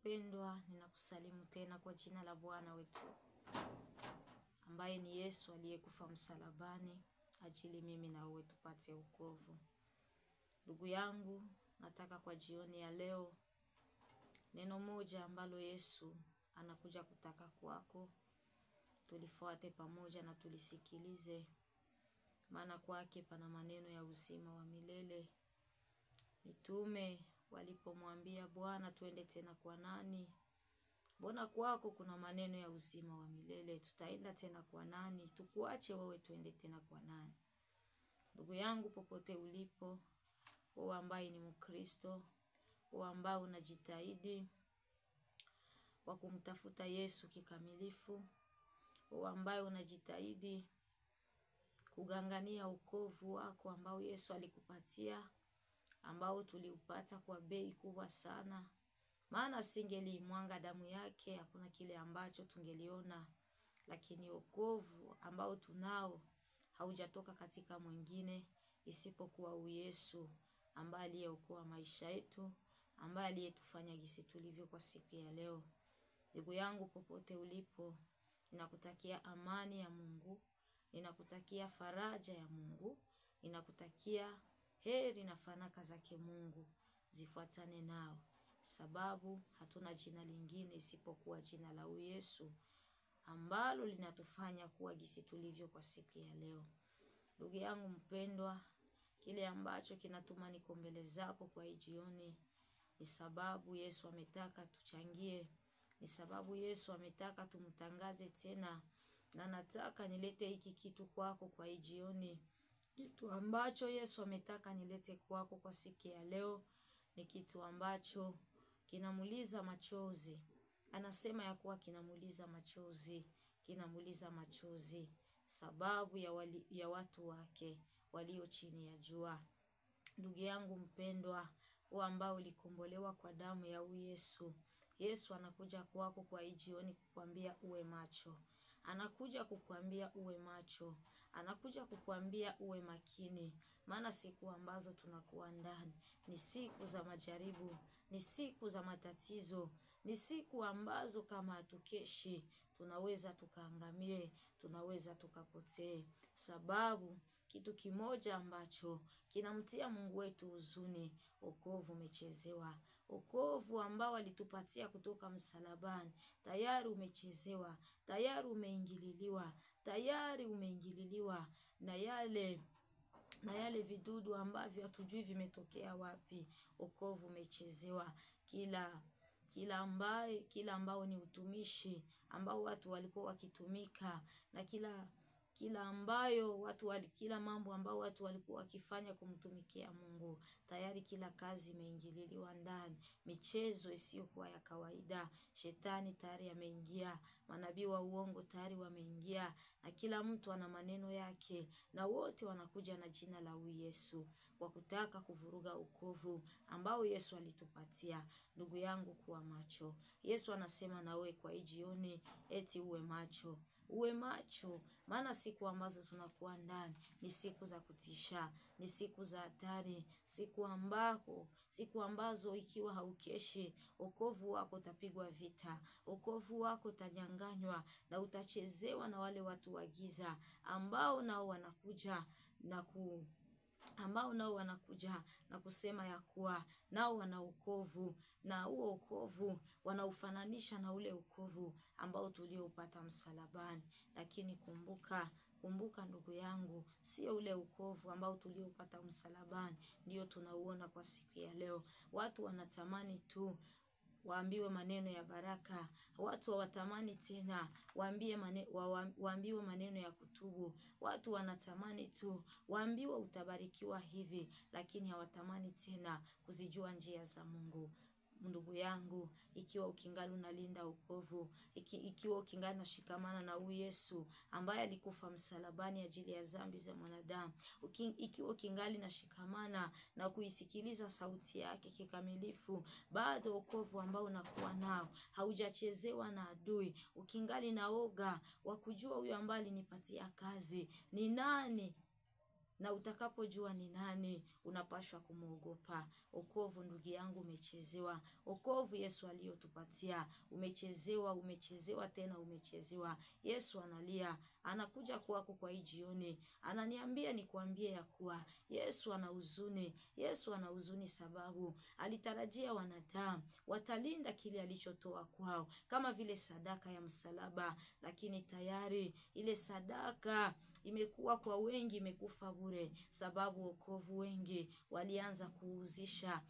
mpendwa, ninakusalimu tena kwa jina la Bwana wetu ambaye ni Yesu aliyekufa msalabani ajili mimi na wewe tupate wokovu. Ndugu yangu, nataka kwa jioni ya leo neno moja ambalo Yesu anakuja kutaka kwako tulifuate pamoja na tulisikilize, maana kwake pana maneno ya uzima wa milele. Mitume walipomwambia Bwana, tuende tena kwa nani? Mbona kwako kuna maneno ya uzima wa milele, tutaenda tena kwa nani? Tukuache wewe, tuende tena kwa nani? Ndugu yangu, popote ulipo, wewe ambaye ni Mkristo, wewe ambaye unajitahidi wa kumtafuta Yesu kikamilifu, wewe ambaye unajitahidi kugangania wokovu wako ambao Yesu alikupatia, ambao tuliupata kwa bei kubwa sana. Maana singelimwanga damu yake hakuna kile ambacho tungeliona, lakini wokovu ambao tunao haujatoka katika mwingine isipokuwa Yesu ambaye aliyeokoa maisha yetu, ambaye aliyetufanya jinsi tulivyo kwa siku ya leo. Ndugu yangu, popote ulipo, ninakutakia amani ya Mungu, ninakutakia faraja ya Mungu, ninakutakia heri na fanaka zake Mungu zifuatane nao, sababu hatuna jina lingine isipokuwa jina la Yesu ambalo linatufanya kuwa jinsi tulivyo kwa siku ya leo. Ndugu yangu mpendwa, kile ambacho kinatuma niko mbele zako kwa hii jioni ni sababu Yesu ametaka tuchangie, ni sababu Yesu ametaka tumtangaze tena, na nataka nilete hiki kitu kwako kwa hii jioni. Kitu ambacho Yesu ametaka nilete kwako kwa siku ya leo ni kitu ambacho kinamuliza machozi. Anasema ya kuwa kinamuliza machozi, kinamuliza machozi sababu ya watu wake walio chini ya jua. Ndugu yangu mpendwa, wewe ambao ulikombolewa kwa damu ya Yesu, Yesu anakuja kwako kwa hii jioni kukwambia uwe macho. Anakuja kukwambia uwe macho, anakuja kukwambia uwe makini, maana siku ambazo tunakuwa ndani ni siku za majaribu, ni siku za matatizo, ni siku ambazo kama hatukeshi tunaweza tukaangamie, tunaweza tukapotee. Sababu kitu kimoja ambacho kinamtia Mungu wetu huzuni, wokovu umechezewa. Wokovu ambao alitupatia kutoka msalabani tayari umechezewa, tayari umeingililiwa, tayari umeingililiwa na yale vidudu ambavyo hatujui vimetokea wapi. Wokovu umechezewa. Kila ambao ni utumishi ambao watu walikuwa wakitumika, na kila mambo ambao watu walikuwa wakifanya kumtumikia Mungu, tayari kila kazi imeingililiwa ndani. Michezo isiyokuwa ya kawaida, shetani tayari ameingia, manabii wa uongo tayari wameingia, na kila mtu ana maneno yake, na wote wanakuja na jina la Yesu kwa kutaka kuvuruga wokovu ambao Yesu alitupatia. Ndugu yangu, kuwa macho. Yesu anasema na wewe kwa hii jioni eti uwe macho. Uwe macho, maana siku ambazo tunakuwa ndani ni siku za kutisha, ni siku za hatari, siku ambazo ikiwa haukeshi, wokovu wako utapigwa vita, wokovu wako utanyang'anywa na utachezewa na wale watu wa giza ambao nao wanakuja na kusema ya kuwa nao wana wokovu, na huo wokovu wanaufananisha na ule wokovu ambao tulioupata msalabani. Lakini kumbuka ndugu yangu, sio ule wokovu ambao tuliopata msalabani ndio tunauona kwa siku ya leo. Watu wanatamani tu waambiwe maneno ya baraka, watu hawatamani tena waambiwe maneno ya kutubu. Watu wanatamani tu waambiwe utabarikiwa hivi, lakini hawatamani tena kuzijua njia za Mungu. Ndugu yangu, ikiwa ukingali unalinda wokovu, ikiwa ukingali nashikamana na Yesu ambaye alikufa msalabani ajili ya dhambi za mwanadamu, ikiwa ukingali nashikamana na kuisikiliza sauti yake kikamilifu, bado wokovu ambao unakuwa nao haujachezewa na adui. Ukingali naoga wa kujua huyo ambaye alinipatia kazi ni nani, na utakapojua ni nani, unapashwa kumuogopa. Wokovu ndugu yangu umechezewa. Wokovu Yesu aliyotupatia umechezewa, umechezewa tena umechezewa. Yesu analia, anakuja kwako kwa hii jioni. Ananiambia nikuambie ya kuwa Yesu ana huzuni. Yesu ana huzuni sababu alitarajia wanadamu watalinda kile alichotoa kwao kama vile sadaka ya msalaba, lakini tayari ile sadaka imekuwa kwa wengi imekufa bure, sababu wokovu wengi walianza kuuzisha,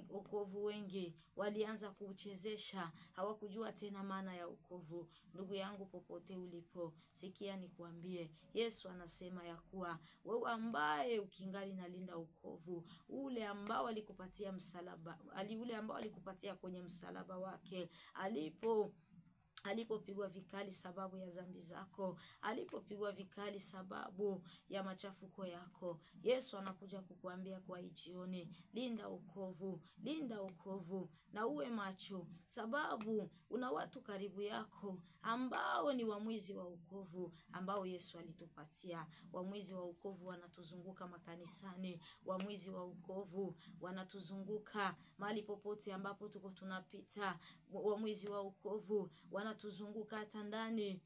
wokovu wengi walianza kuuchezesha, hawakujua tena maana ya wokovu. Ndugu yangu popote ulipo, sikia nikuambie, Yesu anasema ya kuwa wewe ambaye ukingali nalinda wokovu ule ambao alikupatia msalaba, ule ambao alikupatia kwenye msalaba wake, alipopigwa vikali sababu ya dhambi zako, alipopigwa vikali sababu ya machafuko yako, Yesu anakuja kukuambia kwa hii jioni, linda wokovu, linda wokovu na uwe macho, sababu una watu karibu yako ambao ni wamwizi wa wokovu ambao Yesu alitupatia. Wamwizi wa wokovu wanatuzunguka makanisani, wamwizi wa wokovu wanatuzunguka mahali popote ambapo tuko tunapita. Wamwizi wa wokovu wanatuzunguka hata ndani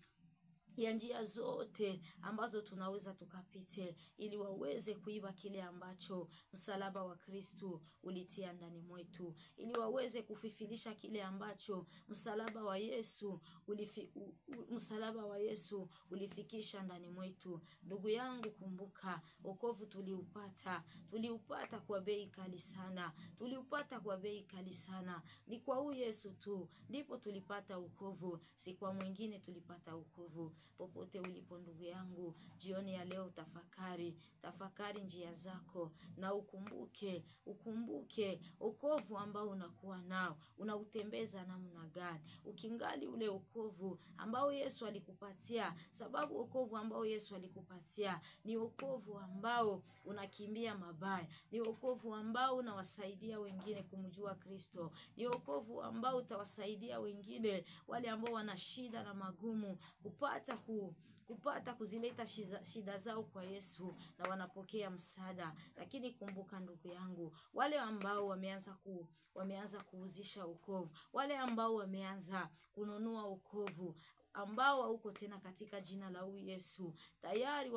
ya njia zote ambazo tunaweza tukapite, ili waweze kuiba kile ambacho msalaba wa Kristo ulitia ndani mwetu, ili waweze kufifilisha kile ambacho msalaba wa Yesu ulifikisha ndani mwetu. Ndugu yangu, kumbuka wokovu tuliupata kwa bei kali sana. Tuliupata kwa bei kali sana. Ni kwa huyu Yesu tu ndipo tulipata wokovu, si kwa mwingine tulipata wokovu. Popote ulipo ndugu yangu, jioni ya leo tafakari njia zako na ukumbuke wokovu ambao unakuwa nao, unautembeza namna gani? Ukingali ule wokovu ambao Yesu alikupatia, sababu wokovu ambao Yesu alikupatia ni wokovu ambao unakimbia mabaya, ni wokovu ambao unawasaidia wengine kumjua Kristo, ni wokovu ambao utawasaidia wengine wale ambao wana shida na magumu kupata kuzileta shida zao kwa Yesu na wanapokea msaada. Lakini kumbuka ndugu yangu, wale ambao wameanza kuuzisha wokovu, wale ambao wameanza kununua wokovu ambao hauko tena katika jina la huyu Yesu, tayari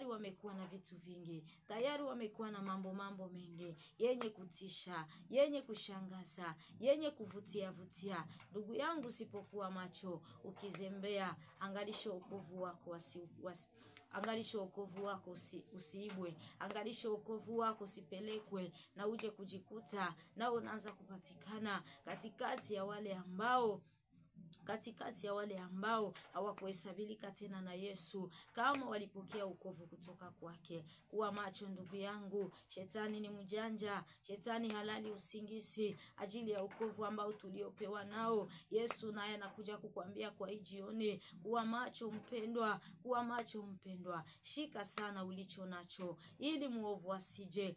wamekuwa na vitu vingi, tayari wamekuwa na mambo mengi yenye kutisha, yenye kushangaza, yenye kuvutia. Ndugu yangu, usipokuwa macho, ukizembea, angalisha wokovu wako angalisha wokovu wako usiibwe, angalisha wokovu wako usipelekwe na uje kujikuta na unaanza kupatikana katikati ya wale ambao hawakuhesabilika tena na Yesu kama walipokea wokovu kutoka kwake. Kuwa macho ndugu yangu, shetani ni mjanja, shetani halali usingizi ajili ya wokovu ambao tuliopewa nao. Yesu naye anakuja kukuambia kwa hii jioni, kuwa macho mpendwa, kuwa macho mpendwa, shika sana ulicho nacho, ili muovu asije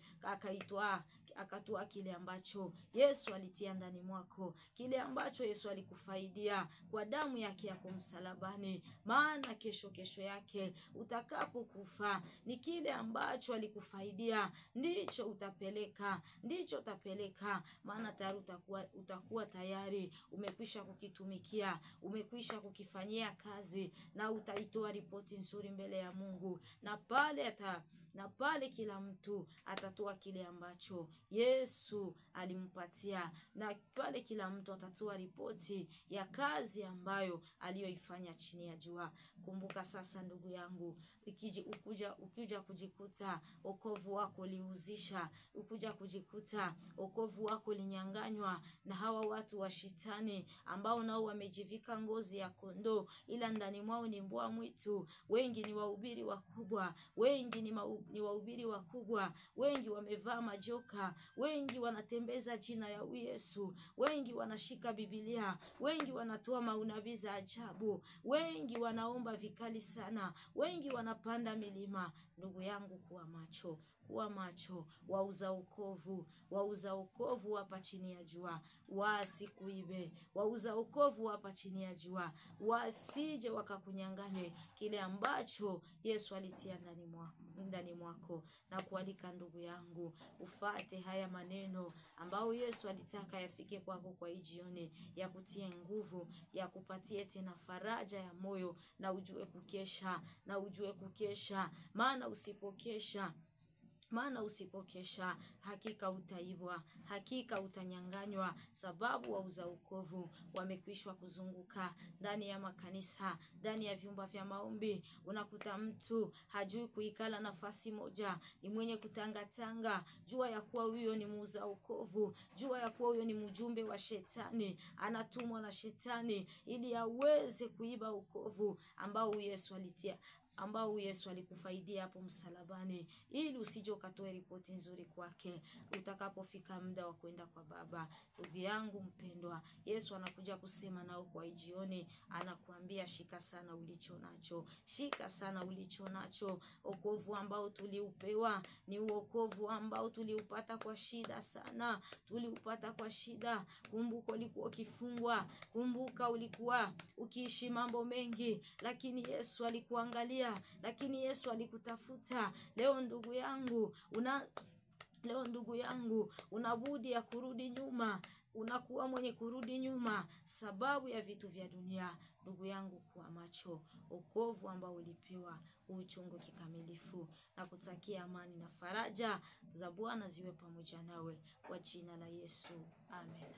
akatoa kile ambacho Yesu alitia ndani mwako, kile ambacho Yesu alikufaidia kwa damu yake hapo msalabani. Maana kesho yake utakapokufa, ni kile ambacho alikufaidia ndicho utapeleka, maana tayari utakuwa tayari umekwisha kukitumikia, umekwisha kukifanyia kazi, na utaitoa ripoti nzuri mbele ya Mungu, na pale kila mtu atatoa kile ambacho Yesu alimpatia, na pale kila mtu atatoa ripoti ya kazi ambayo aliyoifanya chini ya jua. Kumbuka sasa ndugu yangu, ukija kujikuta wokovu wako liuzisha, ukuja kujikuta wokovu wako linyanganywa na hawa watu wa shetani ambao nao wamejivika ngozi ya kondoo, ila ndani mwao ni mbwa mwitu. Wengi ni wahubiri wakubwa, wengi wamevaa majoka, wengi wanatembeza jina ya Yesu, wengi wanashika Biblia, wengi wanatoa maunabii za ajabu, wengi wanaomba vikali sana, wengi wanapanda milima. Ndugu yangu, kuwa macho, kuwa macho. Wauza wokovu hapa chini ya jua, wasikuibe. Wauza wokovu hapa chini ya jua, wasije wakakunyang'anye kile ambacho Yesu alitia ndani mwako. Na kualika ndugu yangu, ufate haya maneno ambao Yesu alitaka yafike kwako kwa hii jioni, ya kutie nguvu, ya kupatie tena faraja ya moyo, na ujue kukesha, maana usipokesha hakika utaibwa, hakika utanyang'anywa. Sababu wauza wokovu wamekwishwa kuzunguka ndani ya makanisa, ndani ya vyumba vya maombi. Unakuta mtu hajui kuikala nafasi moja, ni mwenye kutangatanga. Jua ya kuwa huyo ni muuza wokovu, jua ya kuwa huyo ni mjumbe wa shetani, anatumwa na shetani ili aweze kuiba wokovu ambao Yesu alikufaidia hapo msalabani, ili usije ukatoe ripoti nzuri kwake utakapofika muda wa kwenda kwa Baba. Ndugu yangu mpendwa, Yesu anakuja kusema nao kwa jioni, anakuambia shika sana ulicho nacho, shika sana ulicho nacho. Wokovu ambao tuliupewa ni wokovu ambao tuliupata kwa shida sana, tuliupata kwa shida. Kumbuka ulikuwa ukifungwa, kumbuka ulikuwa ukiishi mambo mengi, lakini Yesu alikuangalia, lakini Yesu alikutafuta. Leo ndugu yangu, unabudi ya kurudi nyuma, unakuwa mwenye kurudi nyuma sababu ya vitu vya dunia. Ndugu yangu, kuwa macho. Wokovu ambao ulipewa uchungu kikamilifu, na kutakia amani na faraja za Bwana ziwe pamoja nawe kwa jina la Yesu. Amen.